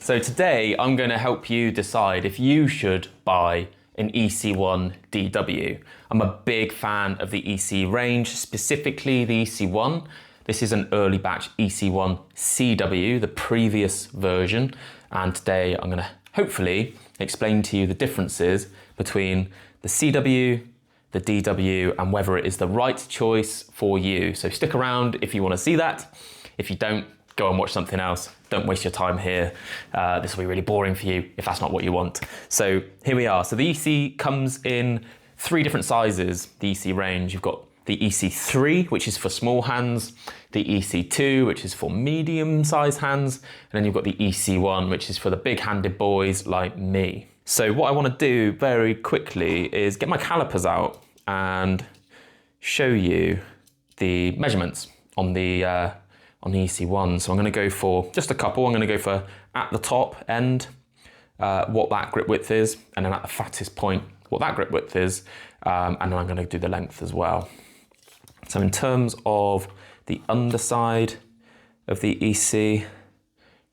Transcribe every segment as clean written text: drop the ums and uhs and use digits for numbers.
So today I'm going to help you decide if you should buy an EC1 DW. I'm a big fan of the EC range, specifically the EC1. This is an early batch EC1 CW, the previous version. And today I'm going to hopefully explain to you the differences between the CW, the DW, and whether it is the right choice for you. So stick around if you want to see that. If you don't, go and watch something else. Don't waste your time here. This will be really boring for you if that's not what you want. So here we are. So the EC comes in 3 different sizes, the EC range. You've got the EC3, which is for small hands, the EC2, which is for medium-sized hands, and then you've got the EC1, which is for the big-handed boys like me. So what I want to do very quickly is get my calipers out and show you the measurements on the EC1. So I'm going to go for just a couple. I'm going to go for at the top end, what that grip width is, and then at the fattest point, what that grip width is, and then I'm going to do the length as well. So in terms of the underside of the EC,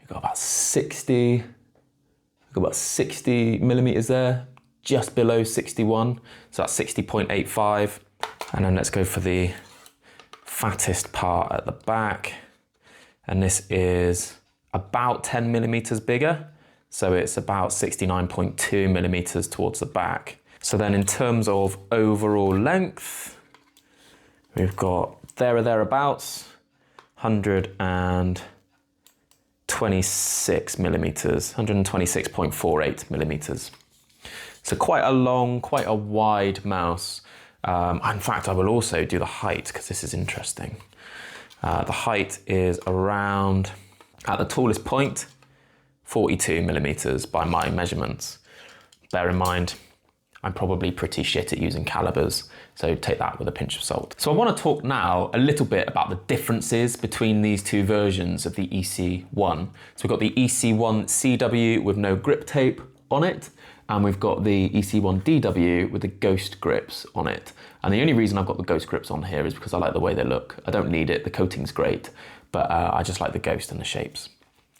you've got about 60 millimeters there, just below 61. So that's 60.85. And then let's go for the fattest part at the back. And this is about 10 millimeters bigger. So it's about 69.2 millimeters towards the back. So then in terms of overall length, we've got there or thereabouts, 126 millimeters, 126.48 millimeters. So quite a long, quite a wide mouse. In fact, I will also do the height because this is interesting. The height is around, at the tallest point, 42 millimeters by my measurements. Bear in mind, I'm probably pretty shit at using calibers, so take that with a pinch of salt. So I want to talk now a little bit about the differences between these 2 versions of the EC1. So we've got the EC1 CW with no grip tape on it, and we've got the EC1 DW with the ghost grips on it. And the only reason I've got the ghost grips on here is because I like the way they look. I don't need it, the coating's great, but I just like the ghost and the shapes.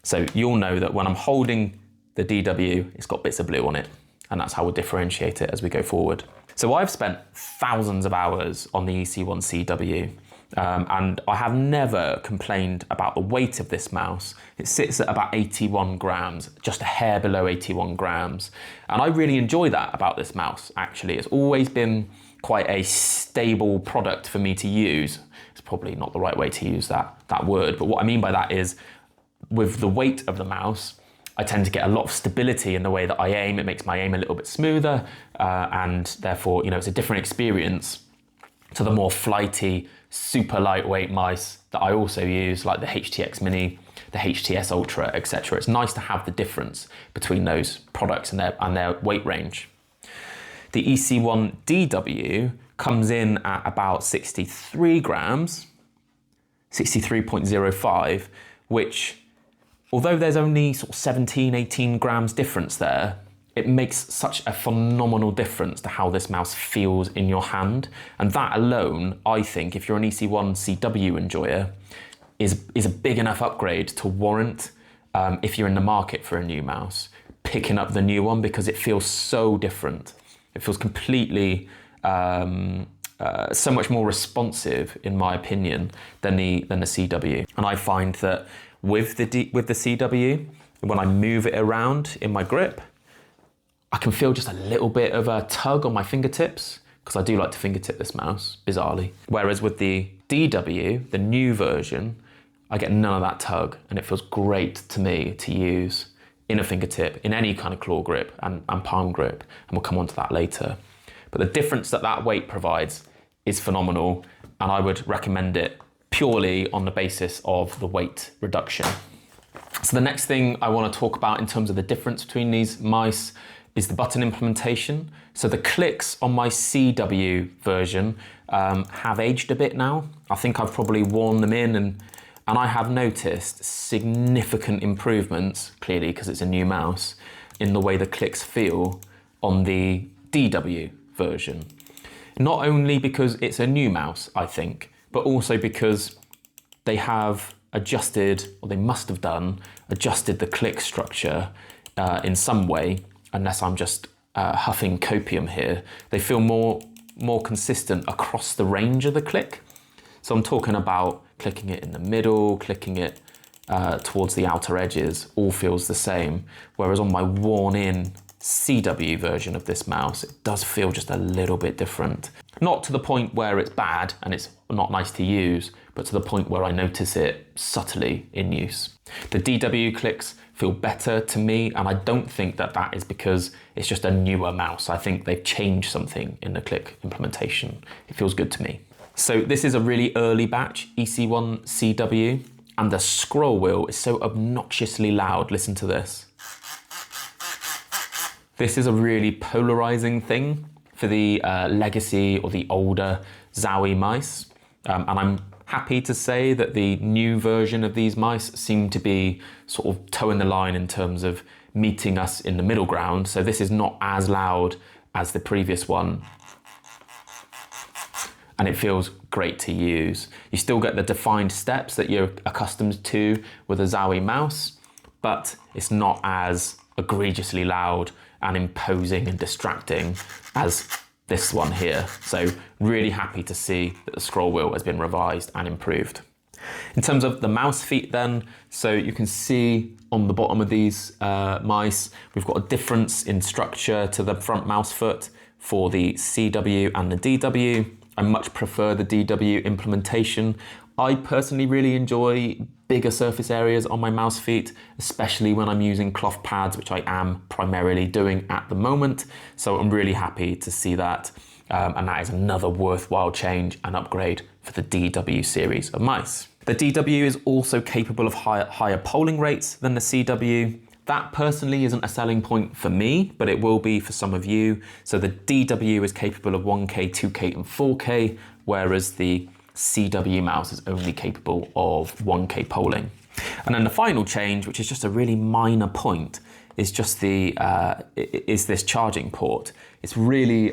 So you'll know that when I'm holding the DW, it's got bits of blue on it, and that's how we'll differentiate it as we go forward. So I've spent thousands of hours on the EC1 CW, and I have never complained about the weight of this mouse. It sits at about 81 grams, just a hair below 81 grams. And I really enjoy that about this mouse, actually. It's always been quite a stable product for me to use. It's probably not the right way to use that word, but what I mean by that is with the weight of the mouse, I tend to get a lot of stability in the way that I aim. It makes my aim a little bit smoother, and therefore, it's a different experience to the more flighty, super lightweight mice that I also use, like the HTX Mini, the HTS Ultra, etc. It's nice to have the difference between those products and their weight range. The EC1 DW comes in at about 63 grams, 63.05, which, although there's only sort of 17, 18 grams difference there, it makes such a phenomenal difference to how this mouse feels in your hand. And that alone, I think, if you're an EC1 CW enjoyer, is a big enough upgrade to warrant, if you're in the market for a new mouse, picking up the new one, because it feels so different. It feels completely, so much more responsive, in my opinion, than the CW. And I find that with the CW, when I move it around in my grip, I can feel just a little bit of a tug on my fingertips, because I do like to fingertip this mouse, bizarrely. Whereas with the DW, the new version, I get none of that tug, and it feels great to me to use in a fingertip, in any kind of claw grip and palm grip, and we'll come on to that later. But the difference that weight provides is phenomenal, and I would recommend it purely on the basis of the weight reduction. So the next thing I want to talk about in terms of the difference between these mice is the button implementation. So the clicks on my CW version have aged a bit now. I think I've probably worn them in, and I have noticed significant improvements, clearly because it's a new mouse, in the way the clicks feel on the DW version. Not only because it's a new mouse, I think, but also because they have adjusted, or they must have done, adjusted the click structure in some way, unless I'm just huffing copium here. They feel more consistent across the range of the click. So I'm talking about clicking it in the middle, clicking it towards the outer edges, all feels the same. Whereas on my worn-in CW version of this mouse, it does feel just a little bit different. Not to the point where it's bad and it's not nice to use, but to the point where I notice it subtly in use. The DW clicks feel better to me, and I don't think that that is because it's just a newer mouse. I think they've changed something in the click implementation. It feels good to me. So this is a really early batch EC1 CW, and the scroll wheel is so obnoxiously loud. Listen to this. This is a really polarizing thing for the legacy or the older Zowie mice. And I'm happy to say that the new version of these mice seem to be sort of toeing the line in terms of meeting us in the middle ground. So this is not as loud as the previous one. And it feels great to use. You still get the defined steps that you're accustomed to with a Zowie mouse, but it's not as egregiously loud and imposing and distracting as this one here. So really happy to see that the scroll wheel has been revised and improved. In terms of the mouse feet then, so you can see on the bottom of these mice, we've got a difference in structure to the front mouse foot for the CW and the DW. I much prefer the DW implementation. I personally really enjoy bigger surface areas on my mouse feet, especially when I'm using cloth pads, which I am primarily doing at the moment. So I'm really happy to see that. And that is another worthwhile change and upgrade for the DW series of mice. The DW is also capable of higher polling rates than the CW. That personally isn't a selling point for me, but it will be for some of you. So the DW is capable of 1K, 2K and 4K, whereas the CW mouse is only capable of 1K polling. And then the final change, which is just a really minor point, is just this charging port. It's really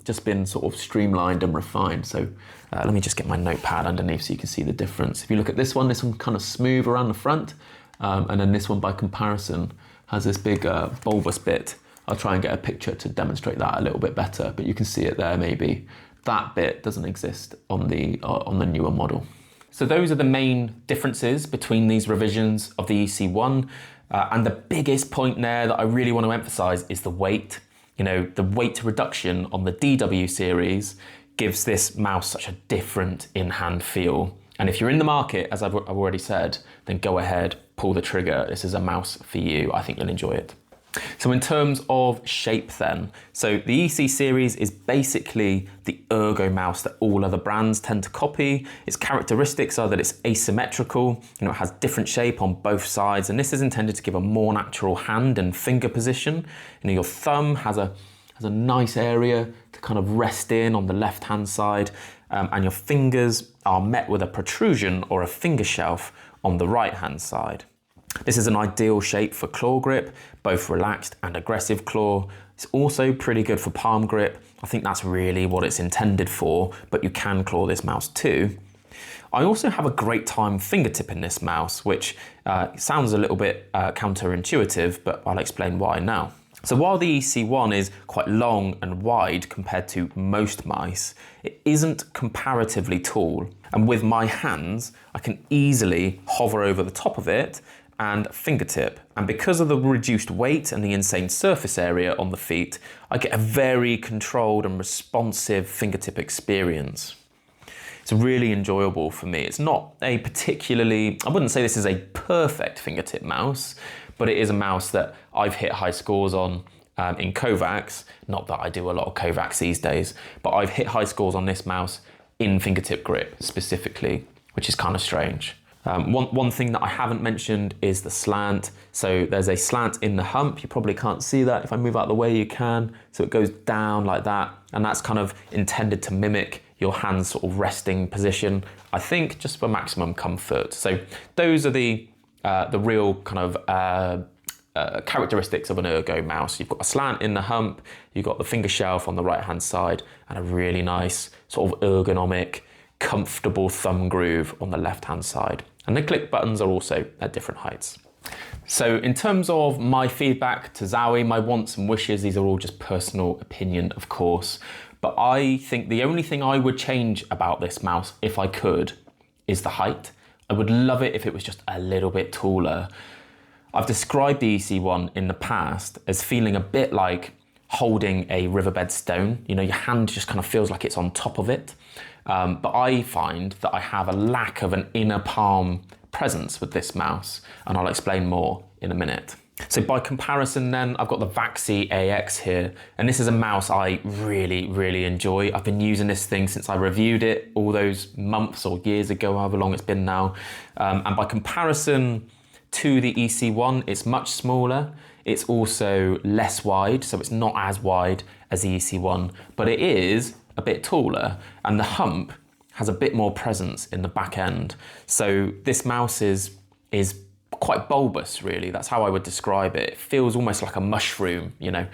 just been sort of streamlined and refined. So let me just get my notepad underneath so you can see the difference. If you look at this one kind of smooth around the front, and then this one by comparison has this big bulbous bit. I'll try and get a picture to demonstrate that a little bit better, but you can see it there maybe. That bit doesn't exist on the newer model. So those are the main differences between these revisions of the EC1. And the biggest point there that I really want to emphasize is the weight. You know, the weight reduction on the DW series gives this mouse such a different in-hand feel. And if you're in the market, as I've already said, then go ahead, pull the trigger. This is a mouse for you. I think you'll enjoy it. So in terms of shape then, so the EC series is basically the ergo mouse that all other brands tend to copy. Its characteristics are that it's asymmetrical, it has different shape on both sides, and this is intended to give a more natural hand and finger position. Your thumb has a nice area to kind of rest in on the left-hand side, and your fingers are met with a protrusion or a finger shelf on the right-hand side. This is an ideal shape for claw grip, both relaxed and aggressive claw. It's also pretty good for palm grip. I think that's really what it's intended for, but you can claw this mouse too. I also have a great time fingertipping this mouse, which sounds a little bit counterintuitive, but I'll explain why now. So while the EC1 is quite long and wide compared to most mice, it isn't comparatively tall. And with my hands, I can easily hover over the top of it and fingertip. And because of the reduced weight and the insane surface area on the feet, I get a very controlled and responsive fingertip experience. It's really enjoyable for me. It's not a particularly, I wouldn't say this is a perfect fingertip mouse, but it is a mouse that I've hit high scores on in Kovacs. Not that I do a lot of Kovacs these days, but I've hit high scores on this mouse in fingertip grip specifically, which is kind of strange. One thing that I haven't mentioned is the slant. So there's a slant in the hump. You probably can't see that. If I move out the way, you can. So it goes down like that. And that's kind of intended to mimic your hand's sort of resting position, I think, just for maximum comfort. So those are the real kind of characteristics of an ergo mouse. You've got a slant in the hump, you've got the finger shelf on the right-hand side, and a really nice sort of ergonomic, comfortable thumb groove on the left-hand side. And the click buttons are also at different heights. So in terms of my feedback to Zowie, my wants and wishes, these are all just personal opinion, of course. But I think the only thing I would change about this mouse, if I could, is the height. I would love it if it was just a little bit taller. I've described the EC1 in the past as feeling a bit like holding a riverbed stone. You know, your hand just kind of feels like it's on top of it. But I find that I have a lack of an inner palm presence with this mouse, and I'll explain more in a minute. So by comparison then, I've got the Vaxi AX here, and this is a mouse I really enjoy. I've been using this thing since I reviewed it all those months or years ago, however long it's been now. And by comparison to the EC1, it's much smaller. It's also less wide, so it's not as wide as the EC1, but it is a bit taller, and the hump has a bit more presence in the back end. So this mouse is quite bulbous, really. That's how I would describe it. It feels almost like a mushroom, you know,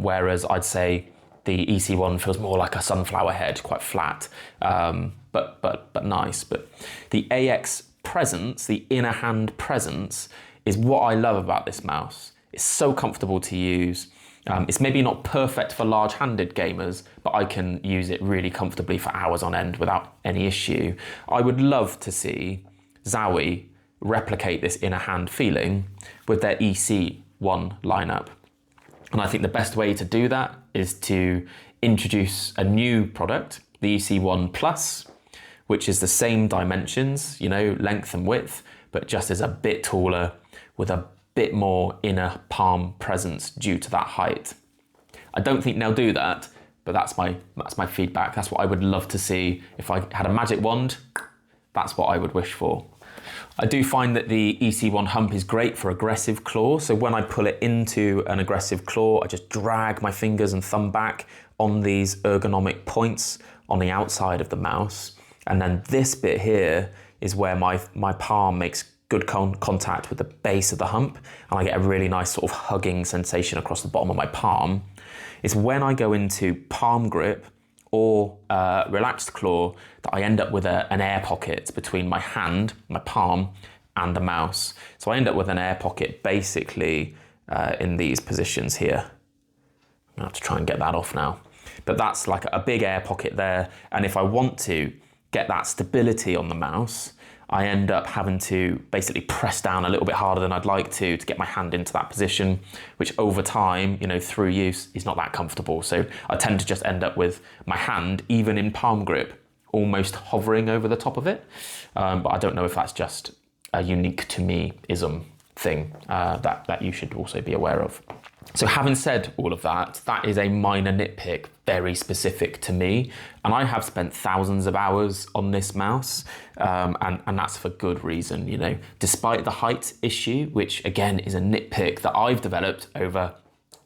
whereas I'd say the EC1 feels more like a sunflower head, quite flat, but nice. But the AX presence, the inner hand presence, is what I love about this mouse. It's so comfortable to use. It's maybe not perfect for large-handed gamers, but I can use it really comfortably for hours on end without any issue. I would love to see Zowie replicate this inner hand feeling with their EC1 lineup. And I think the best way to do that is to introduce a new product, the EC1 Plus, which is the same dimensions, you know, length and width, but just is a bit taller with a bit more inner palm presence due to that height. I don't think they'll do that, but that's my feedback. That's what I would love to see. If I had a magic wand, that's what I would wish for. I do find that the EC1 hump is great for aggressive claw. So when I pull it into an aggressive claw, I just drag my fingers and thumb back on these ergonomic points on the outside of the mouse. And then this bit here is where my palm makes good contact with the base of the hump, and I get a really nice sort of hugging sensation across the bottom of my palm. It's when I go into palm grip or relaxed claw that I end up with an air pocket between my hand, my palm, and the mouse. So I end up with an air pocket basically in these positions here. I'm gonna have to try and get that off now. But that's like a big air pocket there, and if I want to get that stability on the mouse, I end up having to basically press down a little bit harder than I'd like to get my hand into that position, which over time, you know, through use is not that comfortable. So I tend to just end up with my hand, even in palm grip, almost hovering over the top of it. But I don't know if that's just a unique to me-ism thing that you should also be aware of. So having said all of that, that is a minor nitpick, very specific to me. And I have spent thousands of hours on this mouse, and that's for good reason, you know. Despite the height issue, which again is a nitpick that I've developed over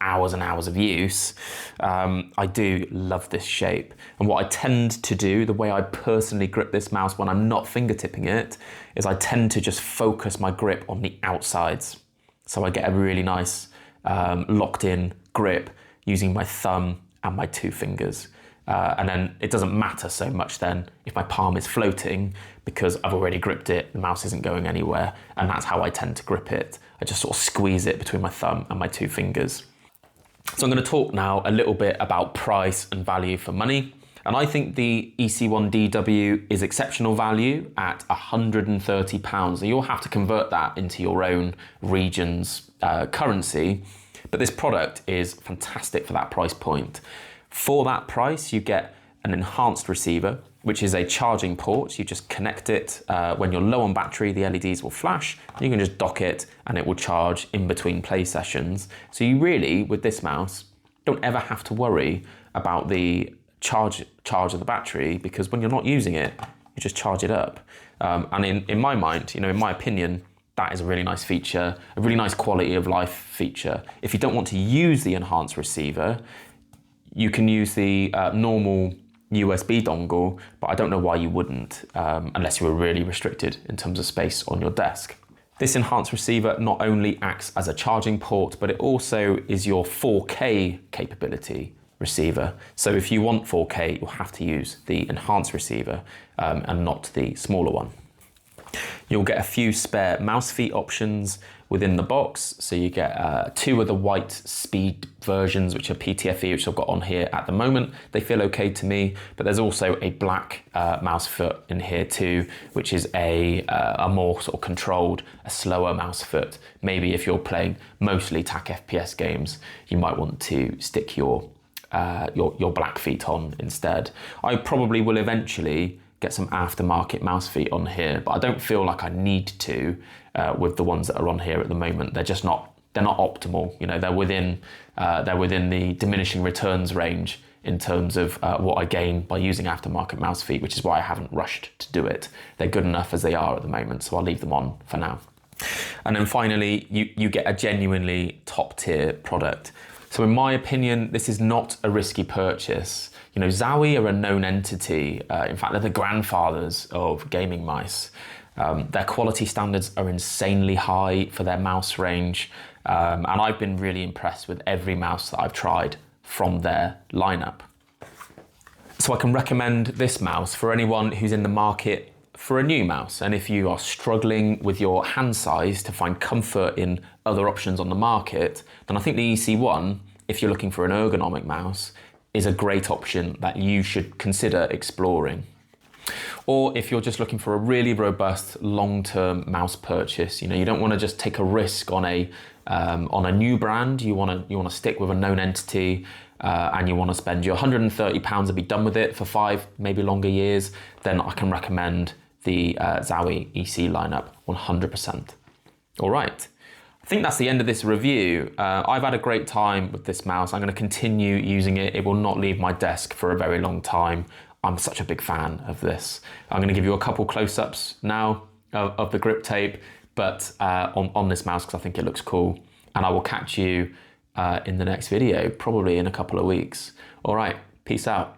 hours and hours of use, I do love this shape. And what I tend to do, the way I personally grip this mouse when I'm not fingertipping it, is I tend to just focus my grip on the outsides. So I get a really nice locked in grip using my thumb and my two fingers. And then it doesn't matter so much then if my palm is floating, because I've already gripped it, the mouse isn't going anywhere, and that's how I tend to grip it. I just sort of squeeze it between my thumb and my two fingers. So I'm going to talk now a little bit about price and value for money. And I think the EC1DW is exceptional value at £130. And you'll have to convert that into your own region's currency. But this product is fantastic for that price point. For that price, you get an enhanced receiver, which is a charging port. You just connect it. When you're low on battery, the LEDs will flash. You can just dock it and it will charge in between play sessions. So you really, with this mouse, don't ever have to worry about the charge of the battery, because when you're not using it, you just charge it up. And in my mind, you know, in my opinion, that is a really nice feature, a really nice quality of life feature. If you don't want to use the enhanced receiver, you can use the normal USB dongle, but I don't know why you wouldn't, unless you were really restricted in terms of space on your desk. This enhanced receiver not only acts as a charging port, but it also is your 4K capability receiver. So if you want 4K, you'll have to use the enhanced receiver and not the smaller one. You'll get a few spare mouse feet options within the box. So you get 2 of the white speed versions, which are PTFE, which I've got on here at the moment. They feel okay to me, but there's also a black mouse foot in here too, which is a more sort of controlled, a slower mouse foot. Maybe if you're playing mostly TAC FPS games, you might want to stick your black feet on instead. I probably will eventually get some aftermarket mouse feet on here, but I don't feel like I need to with the ones that are on here at the moment. They're just not, they're not optimal. You know, they're within the diminishing returns range in terms of what I gain by using aftermarket mouse feet, which is why I haven't rushed to do it. They're good enough as they are at the moment, so I'll leave them on for now. And then finally, you get a genuinely top tier product. So in my opinion, this is not a risky purchase. You know, Zowie are a known entity. In fact, they're the grandfathers of gaming mice. Their quality standards are insanely high for their mouse range. And I've been really impressed with every mouse that I've tried from their lineup. So I can recommend this mouse for anyone who's in the market for a new mouse. And if you are struggling with your hand size to find comfort in other options on the market, then I think the EC1, if you're looking for an ergonomic mouse, is a great option that you should consider exploring. Or if you're just looking for a really robust long-term mouse purchase, you know, you don't want to just take a risk on a new brand. You want to stick with a known entity, and you want to spend your £130 and be done with it for 5, maybe longer years. Then I can recommend the Zowie EC lineup 100%. All right. I think that's the end of this review. I've had a great time with this mouse. I'm going to continue using it. It will not leave my desk for a very long time. I'm such a big fan of this. I'm going to give you a couple close-ups now of the grip tape, but on this mouse because I think it looks cool. And I will catch you in the next video, probably in a couple of weeks. All right, peace out.